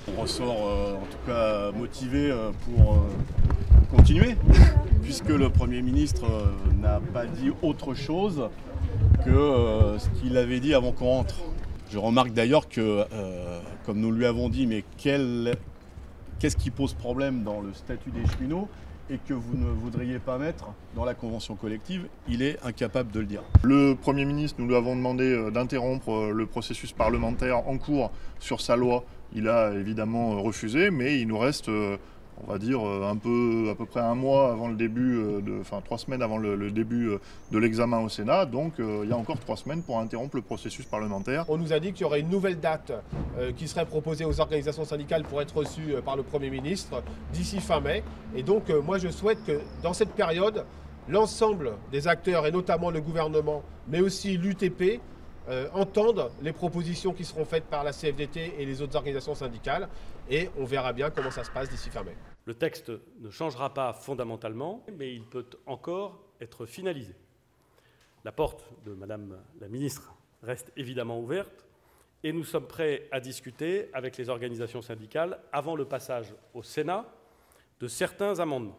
On ressort en tout cas motivé pour continuer, puisque le Premier ministre n'a pas dit autre chose que ce qu'il avait dit avant qu'on rentre. Je remarque d'ailleurs que, comme nous lui avons dit, mais qu'est-ce qui pose problème dans le statut des cheminots et que vous ne voudriez pas mettre dans la convention collective, il est incapable de le dire. Le Premier ministre, nous lui avons demandé d'interrompre le processus parlementaire en cours sur sa loi. Il a évidemment refusé, mais il nous reste, on va dire, à peu près un mois avant le début, 3 semaines avant le début de l'examen au Sénat. Donc il y a encore 3 semaines pour interrompre le processus parlementaire. On nous a dit qu'il y aurait une nouvelle date qui serait proposée aux organisations syndicales pour être reçue par le Premier ministre d'ici fin mai. Et donc moi je souhaite que dans cette période, l'ensemble des acteurs, et notamment le gouvernement, mais aussi l'UTP, entendent les propositions qui seront faites par la CFDT et les autres organisations syndicales. Et on verra bien comment ça se passe d'ici fin mai. Le texte ne changera pas fondamentalement, mais il peut encore être finalisé. La porte de Madame la ministre reste évidemment ouverte et nous sommes prêts à discuter avec les organisations syndicales avant le passage au Sénat de certains amendements.